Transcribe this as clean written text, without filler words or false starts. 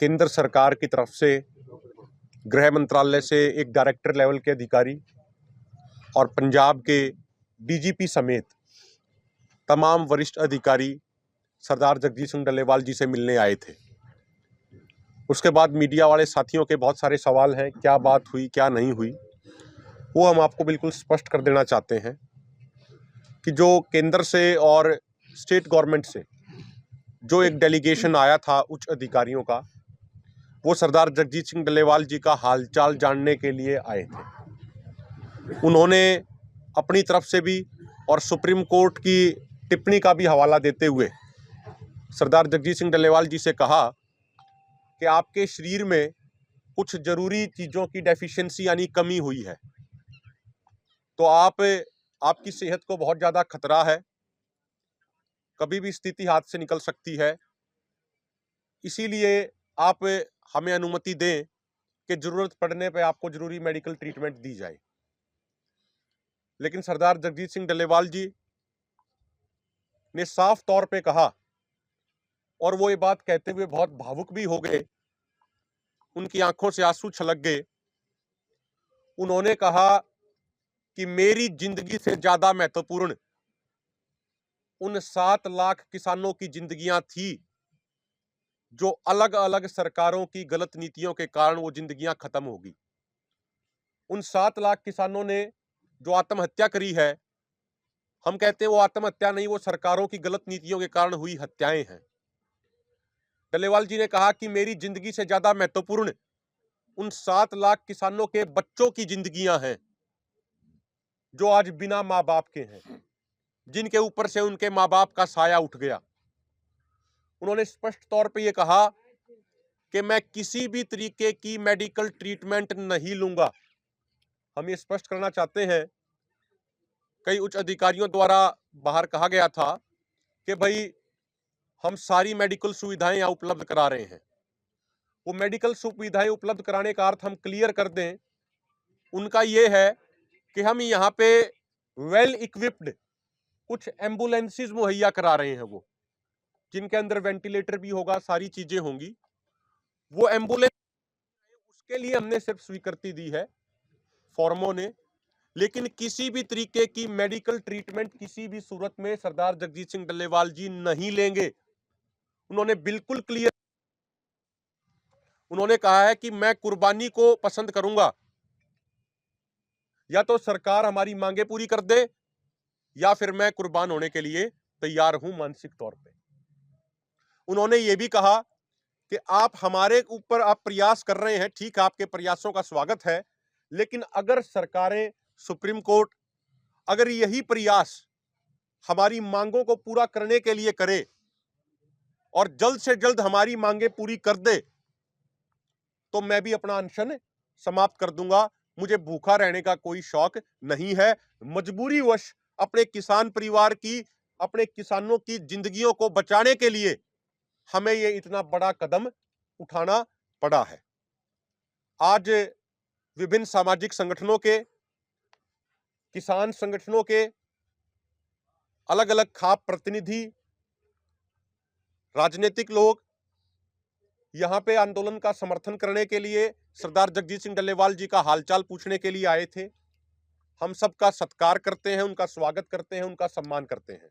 केंद्र सरकार की तरफ से गृह मंत्रालय से एक डायरेक्टर लेवल के अधिकारी और पंजाब के डीजीपी समेत तमाम वरिष्ठ अधिकारी सरदार जगजीत सिंह डल्लेवाल जी से मिलने आए थे। उसके बाद मीडिया वाले साथियों के बहुत सारे सवाल हैं, क्या बात हुई क्या नहीं हुई, वो हम आपको बिल्कुल स्पष्ट कर देना चाहते हैं कि जो केंद्र से और स्टेट गवर्नमेंट से जो एक डेलीगेशन आया था उच्च अधिकारियों का, वो सरदार जगजीत सिंह डल्लेवाल जी का हालचाल जानने के लिए आए थे। उन्होंने अपनी तरफ से भी और सुप्रीम कोर्ट की टिप्पणी का भी हवाला देते हुए सरदार जगजीत सिंह डल्लेवाल जी से कहा कि आपके शरीर में कुछ ज़रूरी चीज़ों की डेफिशिएंसी यानी कमी हुई है, तो आपकी सेहत को बहुत ज़्यादा खतरा है, कभी भी स्थिति हाथ से निकल सकती है, इसीलिए आप हमें अनुमति दें कि ज़रूरत पड़ने पर आपको ज़रूरी मेडिकल ट्रीटमेंट दी जाए। लेकिन सरदार जगजीत सिंह डल्लेवाल जी ने साफ तौर पे कहा, और वो ये बात कहते हुए बहुत भावुक भी हो गए, उनकी आंखों से आंसू छलक गए। उन्होंने कहा कि मेरी जिंदगी से ज़्यादा महत्वपूर्ण उन 7 लाख किसानों की जिंदगियां थी जो अलग अलग सरकारों की गलत नीतियों के कारण वो जिंदगियां खत्म होगी। उन 7 लाख किसानों ने जो आत्महत्या करी है, हम कहते हैं वो आत्महत्या नहीं, वो सरकारों की गलत नीतियों के कारण हुई हत्याएं हैं। डल्लेवाल जी ने कहा कि मेरी जिंदगी से ज्यादा महत्वपूर्ण उन 7 लाख किसानों के बच्चों की जिंदगियां हैं जो आज बिना माँ बाप के हैं, जिनके ऊपर से उनके माँ बाप का साया उठ गया। उन्होंने स्पष्ट तौर पे ये कहा कि मैं किसी भी तरीके की मेडिकल ट्रीटमेंट नहीं लूंगा। हम ये स्पष्ट करना चाहते हैं, कई उच्च अधिकारियों द्वारा बाहर कहा गया था कि भाई हम सारी मेडिकल सुविधाएं यहाँ उपलब्ध करा रहे हैं। वो मेडिकल सुविधाएं उपलब्ध कराने का अर्थ हम क्लियर कर दें, उनका ये है कि हम यहाँ पे वेल इक्विप्ड कुछ एम्बुलेंसेज मुहैया करा रहे हैं, वो जिनके अंदर वेंटिलेटर भी होगा, सारी चीजें होंगी। वो एम्बुलेंस, उसके लिए हमने सिर्फ स्वीकृति दी है फॉर्मों ने, लेकिन किसी भी तरीके की मेडिकल ट्रीटमेंट किसी भी सूरत में सरदार जगजीत सिंह डल्लेवाल जी नहीं लेंगे। उन्होंने बिल्कुल क्लियर, उन्होंने कहा है कि मैं कुर्बानी को पसंद करूंगा, या तो सरकार हमारी मांगे पूरी कर दे या फिर मैं कुर्बान होने के लिए तैयार हूं मानसिक तौर पे। उन्होंने ये भी कहा कि आप हमारे ऊपर आप प्रयास कर रहे हैं, ठीक है, आपके प्रयासों का स्वागत है, लेकिन अगर सरकारें, सुप्रीम कोर्ट अगर यही प्रयास हमारी मांगों को पूरा करने के लिए करे और जल्द से जल्द हमारी मांगे पूरी कर दे, तो मैं भी अपना अनशन समाप्त कर दूंगा। मुझे भूखा रहने का कोई शौक नहीं है। मजबूरीवश अपने किसान परिवार की, अपने किसानों की जिंदगियों को बचाने के लिए हमें ये इतना बड़ा कदम उठाना पड़ा है। आज विभिन्न सामाजिक संगठनों के, किसान संगठनों के अलग अलग खाप प्रतिनिधि, राजनीतिक लोग यहां पे आंदोलन का समर्थन करने के लिए, सरदार जगजीत सिंह डल्लेवाल जी का हालचाल पूछने के लिए आए थे। हम सबका सत्कार करते हैं, उनका स्वागत करते हैं, उनका सम्मान करते हैं।